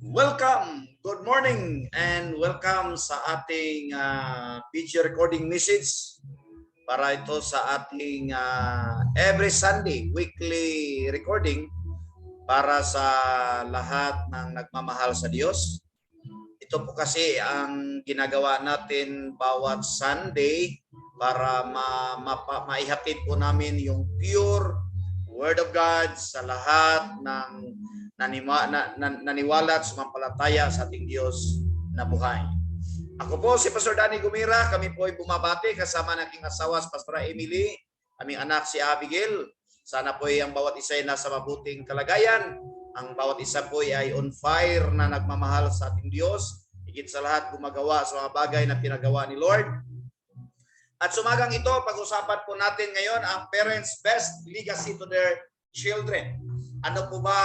Welcome, good morning, and welcome sa ating video recording message para ito sa ating every Sunday weekly recording para sa lahat ng nagmamahal sa Diyos. Ito po kasi ang ginagawa natin bawat Sunday para maihatid po namin yung pure Word of God sa lahat ng naniwala at sumampalataya sa ating Diyos na buhay. Ako po si Pastor Danny Gumira. Kami po ay bumabati kasama ng aking asawa si Pastora Emily, aming anak si Abigail. Sana po ay ang bawat isa ay nasa mabuting kalagayan. Ang bawat isa po ay on fire na nagmamahal sa ating Diyos. Higit sa lahat gumagawa sa mga bagay na pinagawa ni Lord. At sumagang ito, pag-usapan po natin ngayon ang parents' best legacy to their children. Ano po ba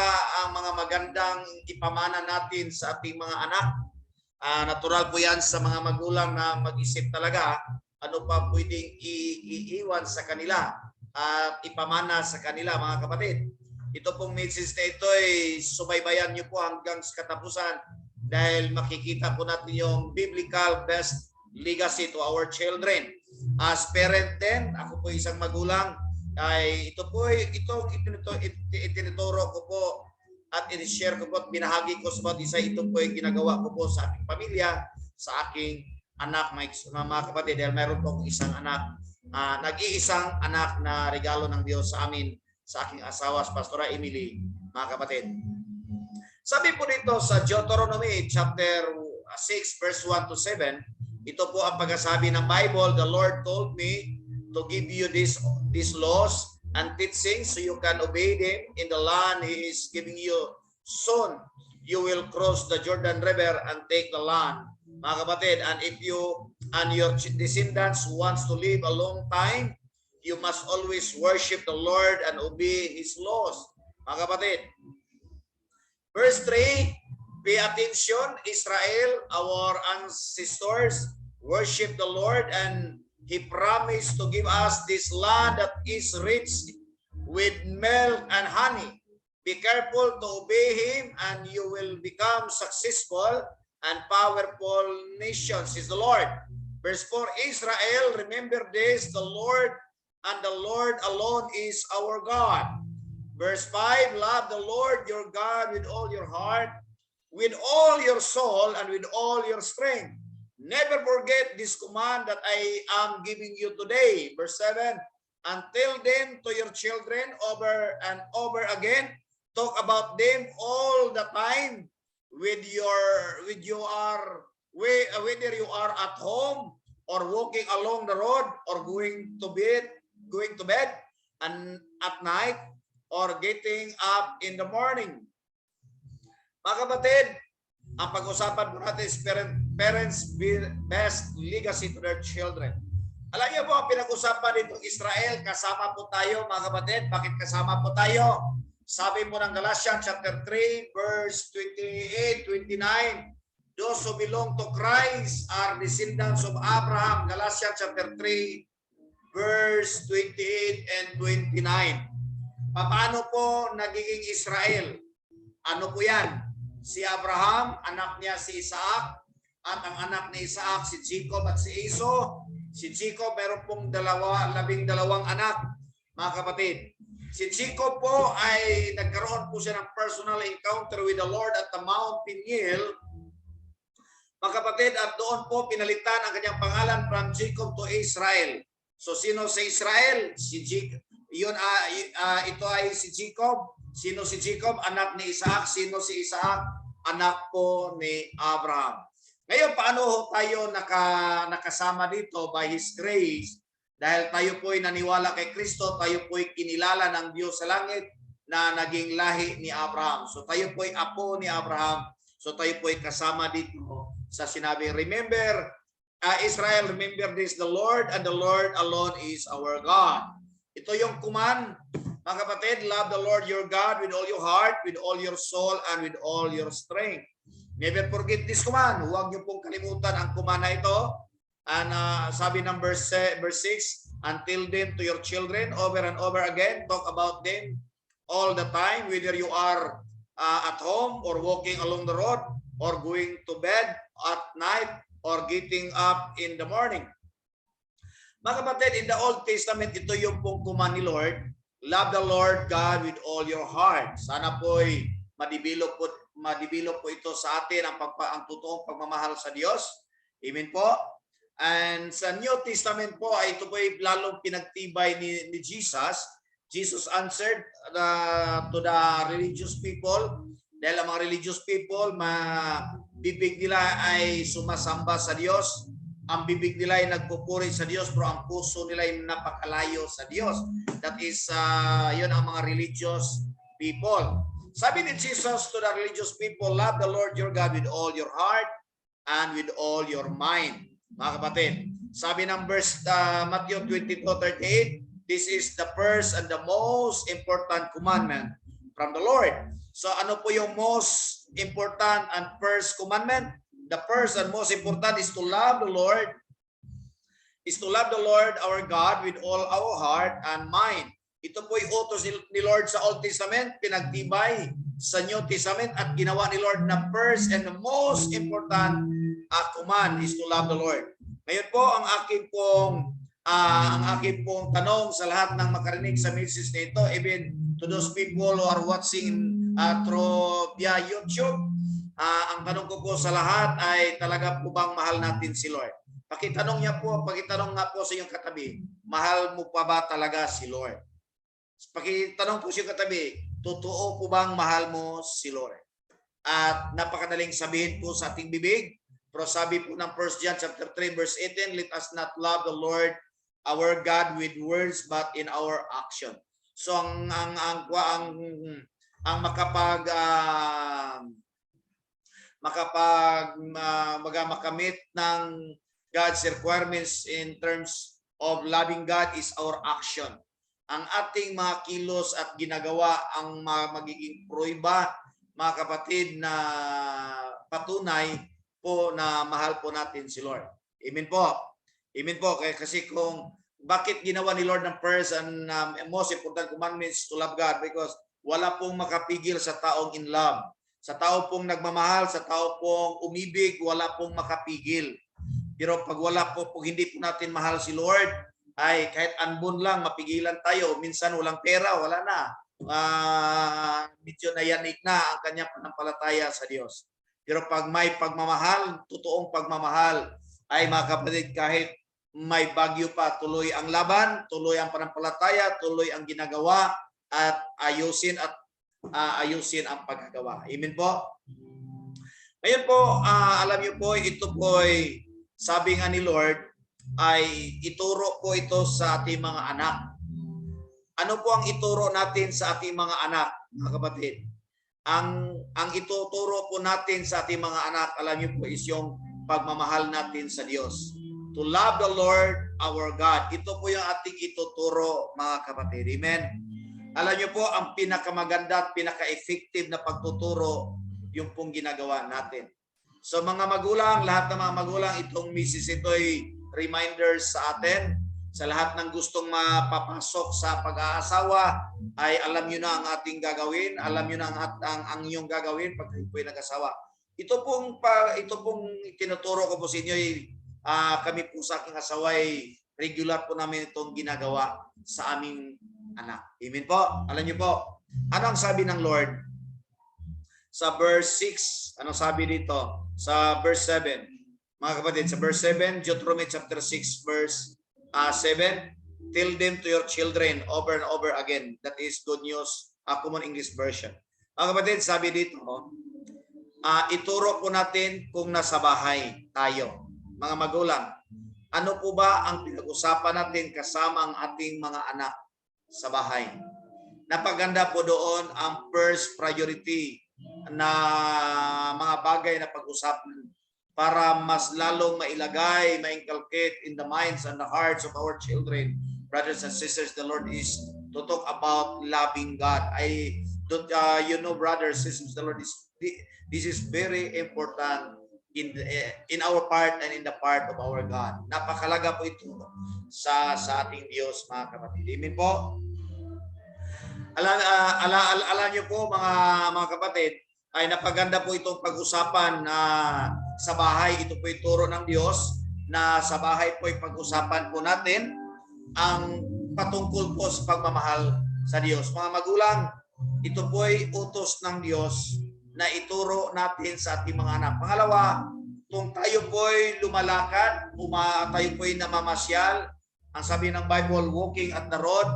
ang mga magandang ipamana natin sa ating mga anak? Natural po yan sa mga magulang na mag-isip talaga ano pa pwedeng iiwan sa kanila at ipamana sa kanila, mga kapatid. Ito pong message na ito ay subaybayan niyo po hanggang sa katapusan dahil makikita po natin yung biblical best legacy to our children. As parent din, ako po isang magulang, ay ito po itinuturo ko po at i-share ko po at binahagi ko sa bawat isa. Ito po ay ginagawa ko po sa aking pamilya, sa aking anak, mga kapatid, dahil meron po akong isang anak, nag-iisang anak na regalo ng Diyos sa amin, sa aking asawa, sa Pastora Emily, mga kapatid. Sabi po dito sa Deuteronomy chapter 6 verse 1 to 7, ito po ang pagkasabi ng Bible. The Lord told me to give you these laws and teachings so you can obey them in the land He is giving you. Soon you will cross the Jordan River and take the land. Mga kapatid, and if you and your descendants wants to live a long time, you must always worship the Lord and obey His laws. Mga kapatid, verse 3, pay attention, Israel, our ancestors worship the Lord, and He promised to give us this land that is rich with milk and honey. Be careful to obey Him, and you will become successful and powerful nations, is the Lord. Verse 4, Israel, remember this, the Lord and the Lord alone is our God. Verse 5, love the Lord your God with all your heart, with all your soul, and with all your strength. Never forget this command that I am giving you today. Verse 7, and tell them to your children over and over again. Talk about them all the time whether you are at home or walking along the road or going to bed and at night or getting up in the morning. Mga kapatid, ang pag-usapan po natin is parents' best legacy to their children. Alam niyo po, ang pinag-usapan ditong Israel, kasama po tayo, mga kapatid. Bakit kasama po tayo? Sabi po ng Galatians chapter 3, verse 28, 29, those who belong to Christ are descendants of Abraham. Galatians chapter 3, verse 28 and 29. Paano po nagiging Israel? Ano po yan? Si Abraham, anak niya si Isaac, at ang anak ni Isaac si Jacob at si Esau. Si Jacob meron pong 12 anak, mga kapatid. Si Jacob po ay nagkaroon po siya ng personal encounter with the Lord at the Mount Peniel, mga kapatid, at doon po pinalitan ang kanyang pangalan from Jacob to Israel. So sino si Israel? Si Jacob. Ito ay si Jacob. Sino si Jacob? Anak ni Isaac. Sino si Isaac? Anak po ni Abraham. Ngayon, paano tayo nakasama dito by His grace? Dahil tayo po ay naniwala kay Kristo, tayo po ay kinilala ng Diyos sa langit na naging lahi ni Abraham. So tayo po ay apo ni Abraham. So tayo po ay kasama dito sa sinabi, remember, Israel, remember this, the Lord and the Lord alone is our God. Ito yung command. Mga kapatid, love the Lord your God with all your heart, with all your soul, and with all your strength. Never forget this command. Huwag niyo pong kalimutan ang command na ito. And sabi ng verse 6, until them to your children over and over again. Talk about them all the time, whether you are at home or walking along the road or going to bed at night or getting up in the morning. Mga kapatid, in the Old Testament, ito yung pong command ni Lord. Love the Lord God with all your heart. Sana po'y madibilo po ito sa atin ang totoong pagmamahal sa Diyos. Amen po. And sa New Testament po ay ito po ay lalong pinagtibay ni Jesus. Jesus answered to the religious people dahil ang mga religious people, bibig nila ay sumasamba sa Diyos. Ang bibig nila ay nagpupuri sa Diyos pero ang puso nila ay napakalayo sa Diyos. That is, yun ang mga religious people. Sabi ni Jesus to the religious people, love the Lord your God with all your heart and with all your mind. Mga kapatid, sabi ng verse Matthew 22:38, this is the first and the most important commandment from the Lord. So ano po yung most important and first commandment? The first and most important is to love the Lord, our God with all our heart and mind. Ito po yung utos ni Lord sa Old Testament, pinagtibay sa New Testament at ginawa ni Lord na first and the most important command is to love the Lord. Ngayon po ang aking pong tanong sa lahat ng makarinig sa message nito, even to those people who are watching through via YouTube, ang tanong ko po sa lahat ay talaga po bang mahal natin si Lord? Pakitanong nga po sa iyong katabi, mahal mo pa ba talaga si Lord? Pakitanong po sa iyong katabi, totoo po bang mahal mo si Lord? At napakadaling sabihin po sa ating bibig, pero sabi po ng 1 John chapter 3 verse 18, let us not love the Lord our God with words but in our action. So ang makamit ng God's requirements in terms of loving God is our action. Ang ating mga kilos at ginagawa ang magiging prueba, mga kapatid, na patunay po na mahal po natin si Lord. Amen po. Amen po. Kasi kung bakit ginawa ni Lord ng first and most important commandments to love God, because wala pong makapigil sa taong in love. Sa tao pong nagmamahal, sa tao pong umibig, wala pong makapigil. Pero pag hindi po natin mahal si Lord, ay kahit anbon lang, mapigilan tayo. Minsan walang pera, wala na. Medyo nayanig na ang kanyang panampalataya sa Diyos. Pero pag may pagmamahal, totoong pagmamahal, ay mga kapatid, kahit may bagyo pa, tuloy ang laban, tuloy ang panampalataya, tuloy ang ginagawa, at ayusin ang paggagawa. Amen po? Ngayon po, alam niyo po, ito po ay sabi nga ni Lord, ay ituro po ito sa ating mga anak. Ano po ang ituro natin sa ating mga anak, mga kapatid? Ang ituturo po natin sa ating mga anak, alam niyo po, is yung pagmamahal natin sa Diyos. To love the Lord our God. Ito po yung ating ituturo, mga kapatid. Amen? Alam niyo po, ang pinakamaganda at pinaka-effective na pagtuturo, yung pong ginagawa natin. So mga magulang, lahat ng mga magulang, itong message ito ay reminders sa atin. Sa lahat ng gustong mapapasok sa pag-aasawa, ay alam niyo na ang ating gagawin, alam niyo na ang inyong gagawin pag kayo po'y nag-asawa. Ito pong tinuturo ko po sa inyo, kami po sa aking asawa ay regular po namin itong ginagawa sa aming anak. Amen po? Alam niyo po, ano ang sabi ng Lord? Sa verse 6, ano sabi dito? Sa verse 7, mga kapatid, sa verse 7, Deuteronomy chapter 6, verse 7, tell them to your children over and over again. That is Good News, Common English Version. Mga kapatid, sabi dito, ituro po natin kung nasa bahay tayo. Mga magulang, ano po ba ang pinag-usapan natin kasama ang ating mga anak sa bahay? Napaganda po doon ang first priority na mga bagay na pag-usapan para mas lalong mailagay, ma-inculcate in the minds and the hearts of our children. Brothers and sisters, the Lord is to talk about loving God. Brothers and sisters, the Lord is, this is very important in our part and in the part of our God. Napakalaga po ito sa ating Diyos, mga kapatid. Amen po? Alam niyo po mga kapatid, ay napaganda po itong pag-usapan na sa bahay. Ito po ituro ng Diyos na sa bahay po pag-usapan po natin ang patungkol po sa pagmamahal sa Diyos. Mga magulang, ito po ay utos ng Diyos na ituro natin sa ating mga anak. Pangalawa, kung tayo po ay lumalakad, tayo po ay namamasyal, ang sabi ng Bible, walking at the road,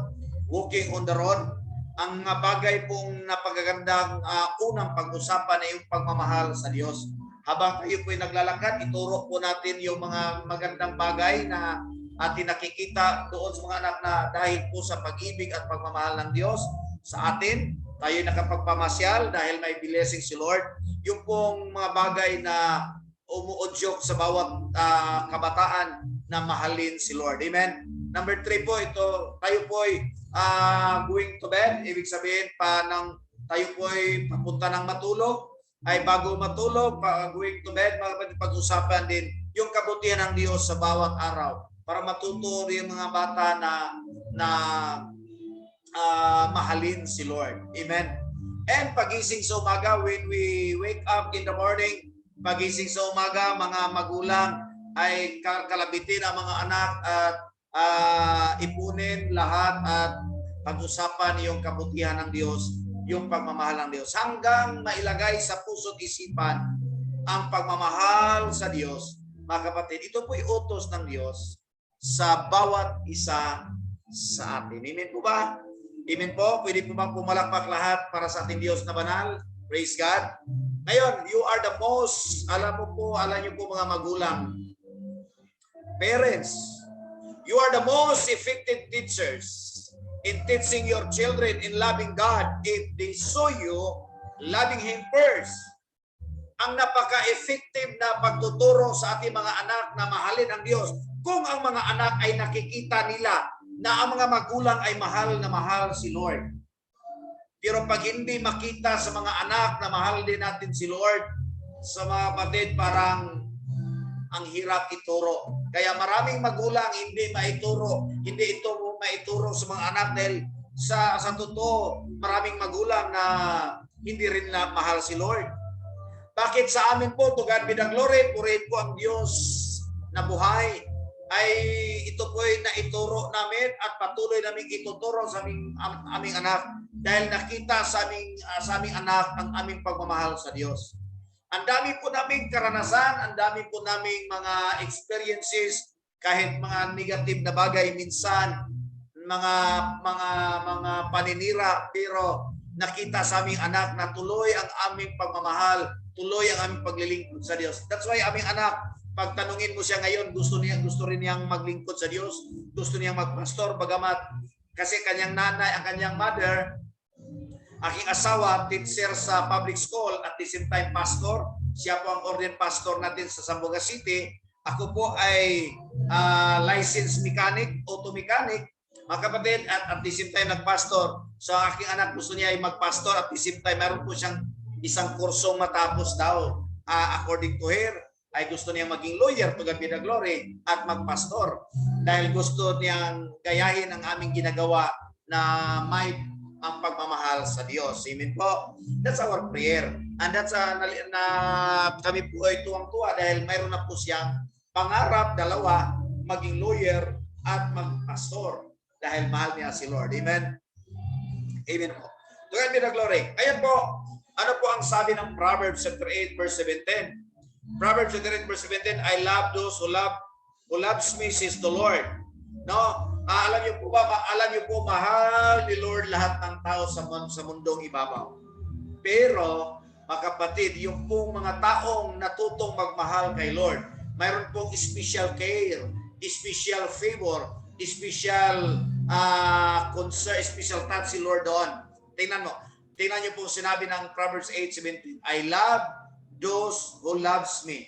walking on the road, ang bagay pong napagagandang unang pag-usapan ay yung pagmamahal sa Diyos. Habang tayo po ay naglalakad, ituro po natin yung mga magandang bagay na atin nakikita doon sa mga anak na dahil po sa pag-ibig at pagmamahal ng Diyos sa atin, tayo nakapagpamasyal dahil may blessing si Lord. Yung pong mga bagay na umuudyok sa bawat kabataan na mahalin si Lord. Amen? Number 3 po, ito, tayo po ay going to bed. Ibig sabihin tayo po ay papunta ng matulog, ay bago matulog, going to bed, pag-usapan din yung kabutihan ng Diyos sa bawat araw para matuto yung mga bata na mahalin si Lord. Amen? And pagising sa umaga, when we wake up in the morning, pagising sa umaga, mga magulang ay kalabitin ang mga anak at ipunin lahat at pag-usapan yung kabutihan ng Diyos, yung pagmamahal ng Diyos. Hanggang mailagay sa puso't isipan ang pagmamahal sa Diyos. Mga kapatid, ito po'y utos ng Diyos sa bawat isa sa atin. Amen po ba? Amen po? Pwede po bang pumalakpak lahat para sa ating Diyos na banal? Praise God. Ngayon, you are the most, alam niyo po mga magulang, parents, you are the most effective teachers in teaching your children in loving God if they saw you loving Him first. Ang napaka-effective na pagtuturo sa ating mga anak na mahalin ang Diyos kung ang mga anak ay nakikita nila na ang mga magulang ay mahal na mahal si Lord. Pero pag hindi makita sa mga anak na mahal din natin si Lord, sa mga kapatid, parang ang hirap ituro. Kaya maraming magulang hindi ito maituro sa mga anak dahil sa totoo, maraming magulang na hindi rin na mahal si Lord. Bakit sa amin po, to God be the glory, purihin po ang Diyos na buhay, ay ito po ay naituro namin at patuloy namin ituturo sa aming anak dahil nakita sa aming anak ang aming pagmamahal sa Diyos. Ang dami po naming karanasan, ang dami po naming mga experiences, kahit mga negative na bagay minsan, mga paninira, pero nakita sa aming anak na tuloy ang aming pagmamahal, tuloy ang aming paglilingkod sa Diyos. That's why aming anak, pag tanungin mo siya ngayon, gusto rin niyang maglingkod sa Diyos, gusto niyang magpastor, bagamat kasi kanyang nanay, ang kanyang mother, aking asawa, teacher sa public school at the same time pastor. Siya po ang ordained pastor natin sa Zamboanga City. Ako po ay licensed mechanic, auto mechanic. Mga kapatid, at the same time nagpastor. So aking anak gusto niya ay magpastor at the same time meron po siyang isang kursong matapos daw. According to her, ay gusto niyang maging lawyer, to God be the glory, at magpastor. Dahil gusto niyang gayahin ang aming ginagawa na may ang pagmamahal sa Diyos. Amen po. That's our prayer. And that's na kami po ay tuwang-tuwa dahil mayroon na po siyang pangarap, dalawa, maging lawyer at magpastor dahil mahal niya si Lord. Amen? Amen po. To God be the glory. Ayan po, ano po ang sabi ng Proverbs chapter 8 verse 17? Proverbs 8 verse 17, I love those who loves me, says the Lord. No? Alam niyo po mahal ni Lord lahat ng tao sa mundong ibabaw. Pero, mga kapatid, yung pong mga taong natutong magmahal kay Lord, mayroon pong special care, special favor, special concern, special touch si Lord doon. Tingnan niyo po sinabi ng Proverbs 8:17, I love those who loves me.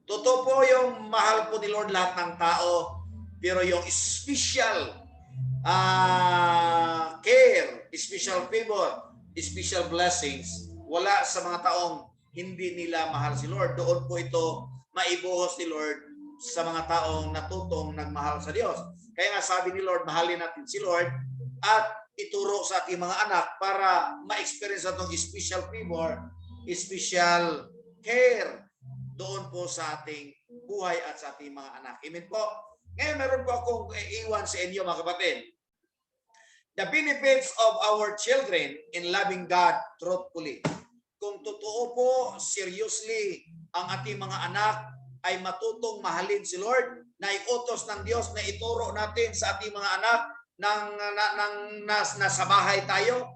Totoo po yung mahal po ni Lord lahat ng tao, pero yung special care, special favor, special blessings, wala sa mga taong hindi nila mahal si Lord. Doon po ito maibuhos ni Lord sa mga taong natutong nagmahal sa Diyos. Kaya nga sabi ni Lord, mahalin natin si Lord at ituro sa ating mga anak para ma-experience itong special favor, special care doon po sa ating buhay at sa ating mga anak. Amen po. Ngayon, meron po akong iiwan sa inyo, mga kapatid. The benefits of our children in loving God truthfully. Kung totoo po, seriously, ang ating mga anak ay matutong mahalin si Lord, na iutos ng Diyos na ituro natin sa ating mga anak nasa bahay tayo,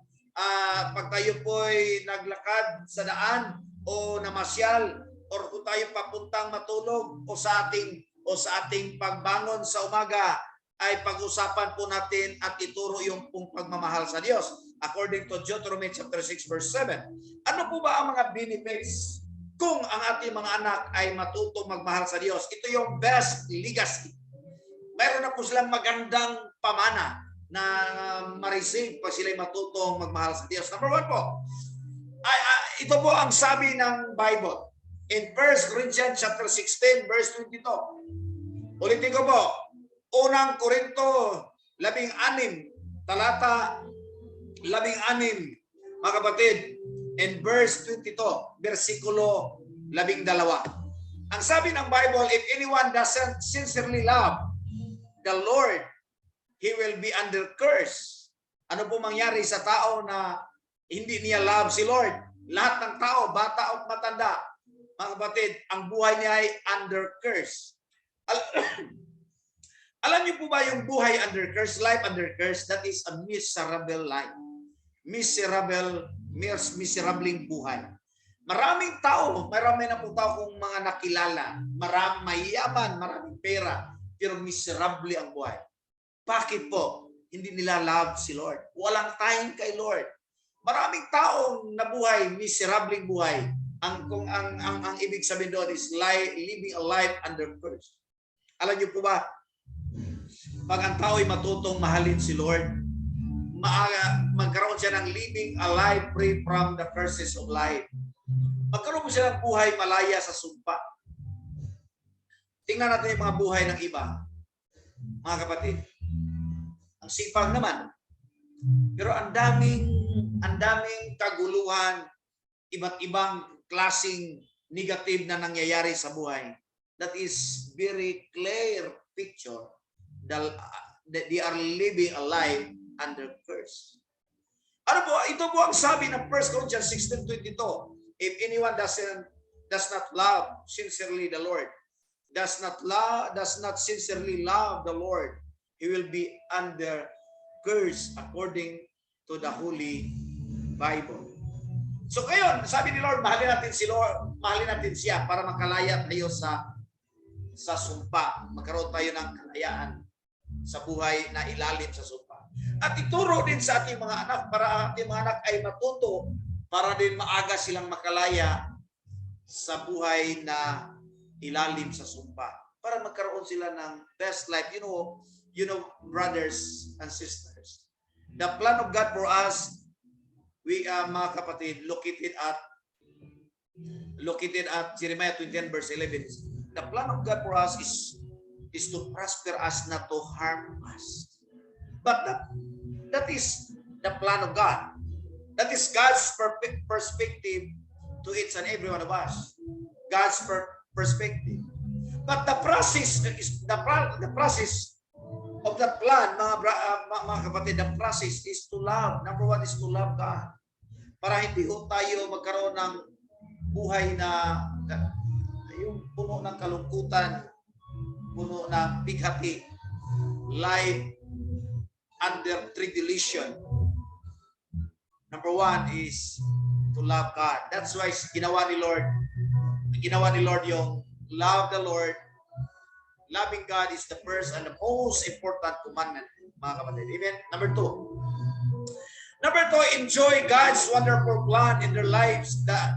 pag tayo po'y naglakad sa daan o namasyal, or kung tayo papuntang matulog o sa ating pagbangon sa umaga, ay pag-usapan po natin at ituro yung pong pagmamahal sa Diyos. According to Deuteronomy chapter 6 verse 7. Ano po ba ang mga benefits kung ang ating mga anak ay matutong magmahal sa Diyos? Ito yung best legacy. Mayroon na po silang magandang pamana na ma-receive pag sila'y matutong magmahal sa Diyos. Number one po, ito po ang sabi ng Bible. In 1 Corinthians chapter 16 verse 22. Ulitin ko po. Unang Korinto 16 talata 16, mga kapatid, in verse 22, versikulo 12. Ang sabi ng Bible, if anyone doesn't sincerely love the Lord, he will be under curse. Ano po mangyari sa tao na hindi niya love si Lord? Lahat ng tao, bata o matanda, mga kapatid, ang buhay niya ay under curse. Alam niyo po ba yung buhay under curse, life under curse, that is a miserable life. Miserableng buhay. Maraming tao, marami na po tao kung mga nakilala, mayaman, maraming pera, pero miserable ang buhay. Bakit po? Hindi nila love si Lord. Walang time kay Lord. Maraming taong nabuhay, miserableng buhay. Ang ibig sabihin doon is living a life under curse. Alam niyo po ba, pag ang tao ay matutong mahalin si Lord, magkaroon siya ng living a life free from the curses of life. Magkaroon mo siya ng buhay malaya sa sumpa. Tingnan natin yung mga buhay ng iba. Mga kapatid, ang sipag naman. Pero ang daming kaguluhan, iba't ibang klaseng negative na nangyayari sa buhay. That is very clear picture that they are living a life under curse. Ano po? Ito po ang sabi ng 1 Corinthians 16:22. If anyone does not love sincerely the Lord, does not sincerely love the Lord, he will be under curse according to the Holy Bible. So ngayon, sabi ni Lord, mahalin natin si Lord, mahalin natin siya para makalaya tayo sa sumpa. Magkaroon tayo ng kalayaan sa buhay na ilalim sa sumpa. At ituro din sa ating mga anak para ang ating mga anak ay matuto para din maaga silang makalaya sa buhay na ilalim sa sumpa. Para magkaroon sila ng best life. You know, brothers and sisters. The plan of God for us, we mga kapatid, located at Jeremiah 29 verse 11. The plan of God for us is to prosper us, not to harm us. But that is the plan of God. That is God's perspective to each and every one of us. God's perspective. But the process of the plan, mga kapatid, the process is to love. Number one is to love God. Para hindi ho tayo magkaroon ng buhay na yung puno ng kalungkutan, puno ng bighati, life under tribulation. Number one is to love God. That's why ginawa ni Lord yung love the Lord. Loving God is the first and the most important commandment, mga kapatid. Amen. Number two, enjoy God's wonderful plan in their lives that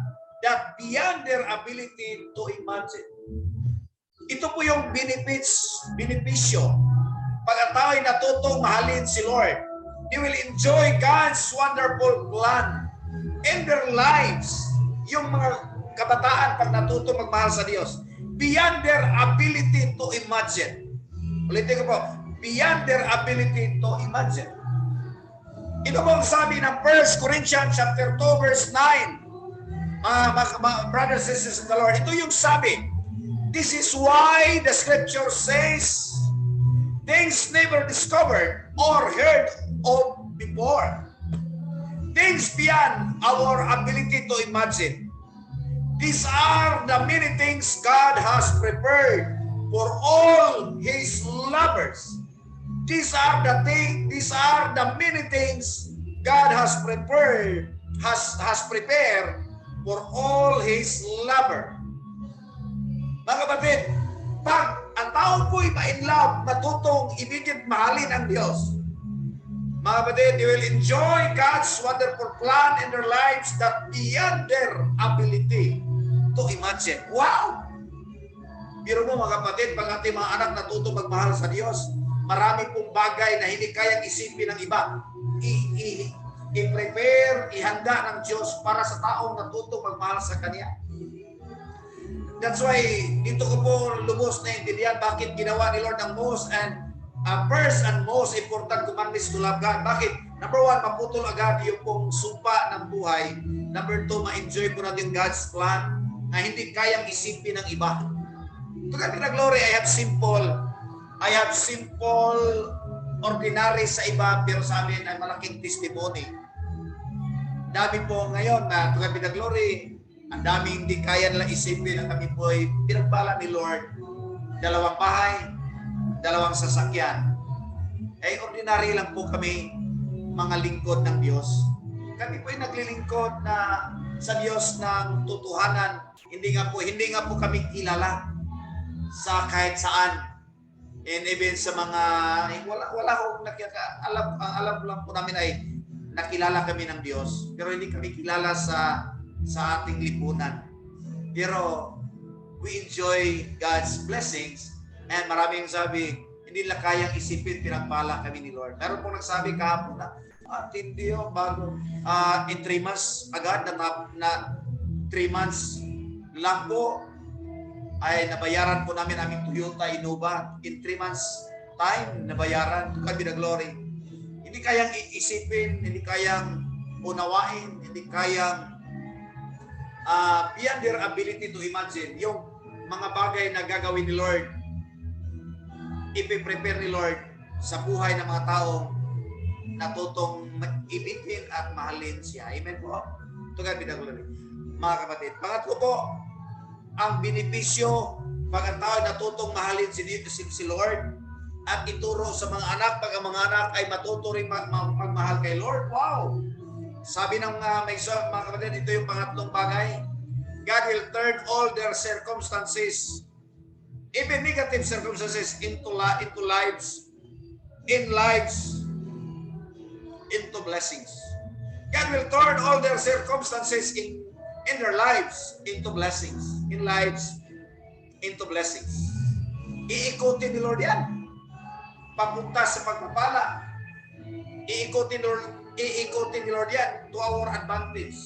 beyond their ability to imagine. Ito po yung benepisyo. Pag ang tao ay natutong mahalin si Lord, they will enjoy God's wonderful plan in their lives. Yung mga kabataan pag natutong magmahal sa Diyos, beyond their ability to imagine. Ulitin ko po, beyond their ability to imagine. Ito po ang sabi ng 1 Corinthians chapter 2 verse 9. Brothers and sisters in the Lord, ito yung sabi. This is why the scripture says, things never discovered or heard of before, things beyond our ability to imagine. These are the many things God has prepared for all His lovers. These are the many things God has prepared for all His lovers. Mga kapatid, pag ang tao po'y ma-in love, matutong immediate mahalin ang Diyos. Mga kapatid, they will enjoy God's wonderful plan in their lives that beyond their ability to imagine. Wow! Pero mo mga kapatid, pag ating mga anak natutong magmahal sa Diyos, marami pong bagay na hindi kayang isipin ng iba. I-prepare, ihanda ng Diyos para sa taong natutong magmahal sa Kanya. That's why dito ko po lubos na intindihan bakit ginawa ni Lord ang most and first and most important commandments to love God. Bakit? Number 1, maputol agad yung pong sumpa ng buhay. Number 2, ma-enjoy po natin God's plan na hindi kayang isipin ng iba. To God be the glory, I have simple ordinary sa iba, pero sa amin ay malaking testimony. Dami po ngayon na to God be the glory, ang dami hindi kaya nila isipin na kami po ay pinagbala ni Lord. 2 bahay, 2 sasakyan. Ay ordinary lang po kami, mga lingkod ng Diyos. Kami po ay naglilingkod na sa Diyos ng tutuhanan. Hindi nga po kami kilala sa kahit saan. And even sa mga wala akong alam lang po namin ay nakilala kami ng Diyos, pero hindi kami kilala sa ating lipunan. Pero we enjoy God's blessings, and maraming sabi hindi nila kayang isipin, pinagpala kami ni Lord. Meron pong nagsabi kahapon na hindi bago in 3 months agad na 3 months lang po ay nabayaran po namin aming Toyota Innova. In 3 months time, nabayaran. To God be the glory. Hindi kayang isipin, hindi kayang unawain, hindi kayang beyond their ability to imagine. Yung mga bagay na gagawin ni Lord, ipiprepare ni Lord sa buhay ng mga taong natutong ibigin at mahalin siya. Amen po. To God be the glory. Mga kapatid, pangatlo po, ang benepisyo pag ang tao natutong mahalin si Lord at ituro sa mga anak, pag ang mga anak ay matuto rin magmahal kay Lord. Wow! Sabi ng mga kapatid, ito yung pangatlong bagay. God will turn all their circumstances, even negative circumstances, into lives into blessings. God will turn all their circumstances in their lives into blessings. In lives into blessings. Iikutin ni Lord yan. Papunta sa pagpapala. Iikutin ni Lord yan to our advantage.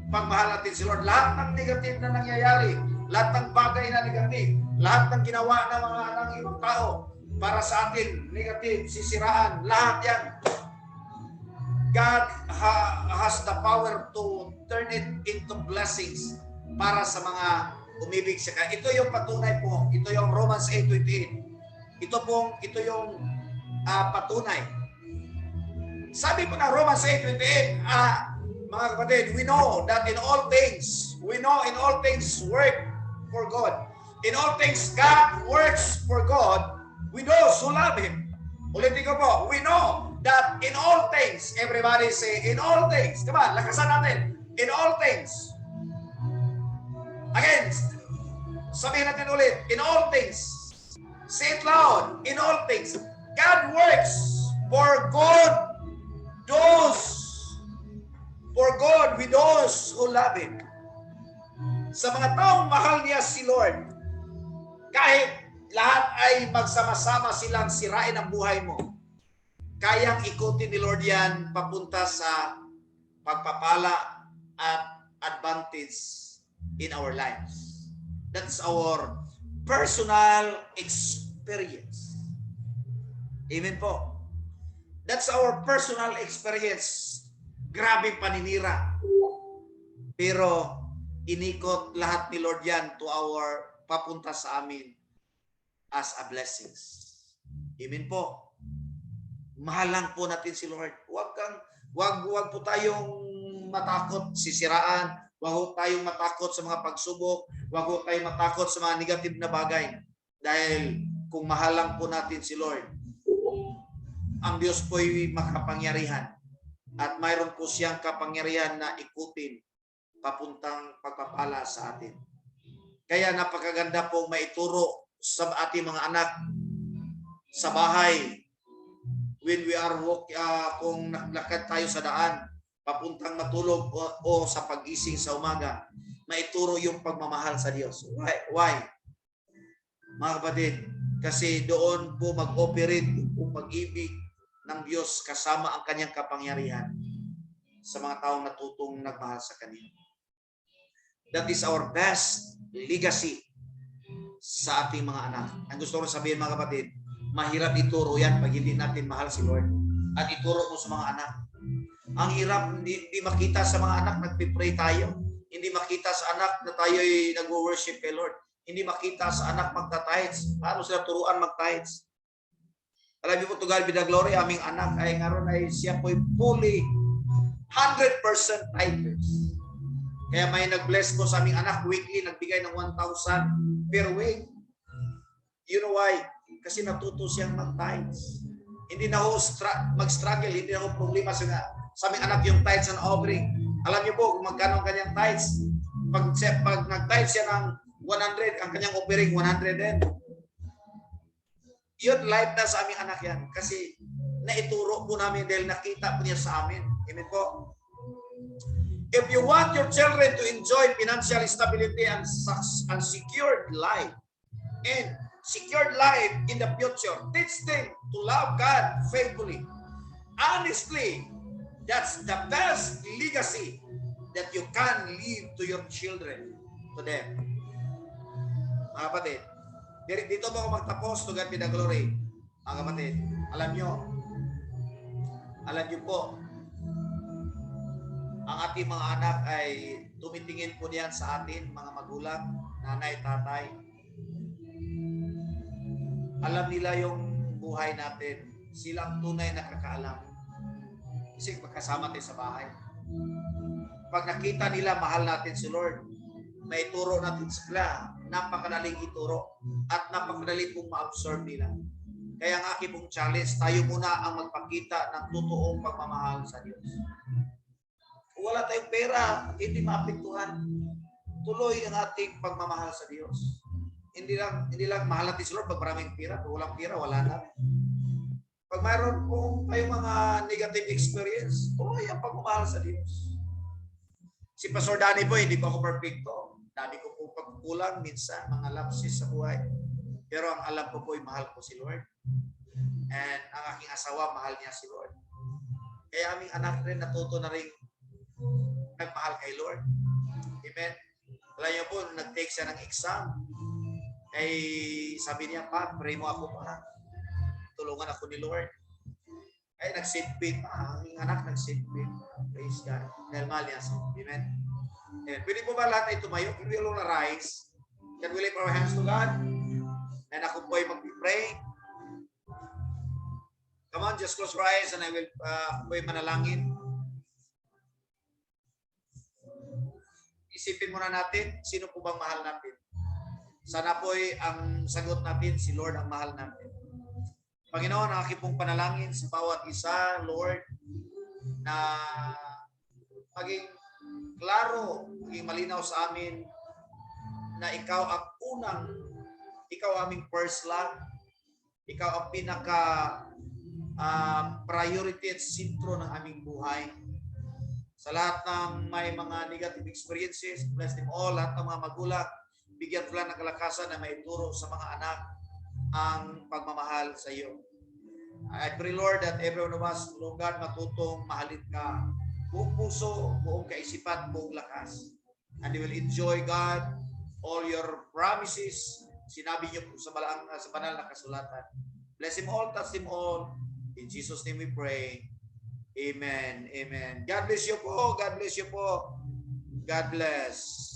Pagmahal natin si Lord. Lahat ng negative na nangyayari, lahat ng bagay na negative, lahat ng ginawa ng mga ibang tao para sa atin, negative, sisiraan, lahat yan. God has the power to turn it into blessings para sa mga umibig sa Kanya. Ito yung patunay po. Ito yung Romans 8:28. Ito yung patunay. Sabi po ng Romans 8:28, mga kapatid, we know in all things work for God. In all things, God works for God with those who love Him. Ulitin ko po, we know that in all things, everybody say, in all things. Come on, lakasan natin. In all things. Again, sabihin natin ulit, in all things. Say it loud, in all things. God works for God with those who love Him. Sa mga taong mahal niya si Lord, kahit lahat ay magsama-sama silang sirain ang buhay mo, kayang ikutin ni Lord yan papunta sa pagpapala at advantage in our lives. That's our personal experience. Amen po. That's our personal experience. Grabe paninira. Pero inikot lahat ni Lord yan to our papunta sa amin as a blessings. Amen po. Mahal lang po natin si Lord. Wag po tayong matakot sisiraan. Wag po tayong matakot sa mga pagsubok. Wag po tayong matakot sa mga negative na bagay. Dahil kung mahal lang po natin si Lord, ang Diyos po'y makapangyarihan. At mayroon po siyang kapangyarihan na ikutin papuntang pagpapala sa atin. Kaya napakaganda pong maituro sa ating mga anak sa bahay. When we are kung naglakad tayo sa daan, papuntang matulog o sa pag-gising sa umaga, maituro yung pagmamahal sa Diyos. Why? Mga kapatid, kasi doon po mag-operate yung pag-ibig ng Diyos kasama ang kanyang kapangyarihan sa mga taong natutong nagmahal sa Kanya. That is our best legacy sa ating mga anak. Ang gusto ko sabihin mga kapatid, mahirap ituro yan pag hindi natin mahal si Lord. At ituro mo sa mga anak. Ang hirap, hindi makita sa mga anak, nagpipray tayo. Hindi makita sa anak na tayo'y nag-worship kay Lord. Hindi makita sa anak magta-tithes. Paano sila turuan mag-tithes? Alam niyo po, to God be the glory, aming anak ay ngayon ay siya po'y fully 100% tithers. Kaya may nag-bless ko sa aming anak weekly, nagbigay ng 1,000 per week. You know why? Kasi natuto siyang mag-tithes. Hindi na ho mag-struggle, hindi na ho problema sa aming anak yung tithes and offering. Alam niyo po kung magkano ang kanyang tithes. Pag nag-tithes siya ng 100, ang kanyang offering 100 din. Yun, life na sa aming anak yan. Kasi naituro po namin dahil nakita po niya sa amin. Amen po. If you want your children to enjoy financial stability and secured life, and secured life in the future, teach them to love God faithfully. Honestly, that's the best legacy that you can leave to your children, to them. Mga kapatid, dito ba ako magtapos, to God be the glory. Mga kapatid, alam nyo po, ang ating mga anak ay tumitingin po diyan sa atin, mga magulang, nanay, tatay. Alam nila yung buhay natin. Sila ang tunay na kakaalam. Kasi magkasama tayo sa bahay. Pag nakita nila mahal natin si Lord, may ituro natin sila, napakadaling ituro at napakadaling pong ma-absorb nila. Kaya ang aking pong challenge, tayo muna ang magpakita ng totoong pagmamahal sa Diyos. Kung wala tayong pera, hindi maapektuhan. Tuloy ang ating pagmamahal sa Diyos. Hindi lang mahal natin si Lord pag maraming pera. Kung walang pera, wala na. Pag mayroon pong tayong mga negative experience, tuloy ang pagmamahal sa Diyos. Si Pastor Danny po, hindi pa ako perfecto. Dami ko po pagkukulang, minsan mga lapses sa buhay. Pero ang alam ko po ay mahal ko si Lord. And ang aking asawa, mahal niya si Lord. Kaya aming anak rin natuto na rin nagmahal kay Lord. Amen. Alam niyo po, nag-take siya ng exam. Ay sabi niya, pa, pray mo ako pa. Tulungan ako ni Lord. Ay nag-seatbelt pa. Ang anak nag-seatbelt. Praise God. Dahil mahal niya siya. Amen. Amen. Pwede po ba lahat ay tumayo? Can we all rise? Can we lift our hands to God? And ako po ay mag-pray. Come on, just close your eyes and I will po ay manalangin. Isipin muna natin, sino po bang mahal natin? Sana po ay ang sagot natin, si Lord ang mahal natin. Panginoon, ang aking pong panalangin sa bawat isa, Lord, na maging klaro, maging malinaw sa amin na ikaw ang ikaw aming first love, ikaw ang pinaka priority at sentro ng aming buhay. Sa lahat ng may mga negative experiences, bless them all, lahat ng mga magulang, bigyan sila ng kalakasan na maituro sa mga anak ang pagmamahal sa iyo. I pray, Lord, that every one of us, Lord God, matutong mahalin ka buong puso, buong kaisipan, buong lakas. And they will enjoy, God, all your promises. Sinabi niyo po sa banal na kasulatan. Bless them all, touch them all. In Jesus' name we pray. Amen. Amen. God bless you po. God bless you po. God bless.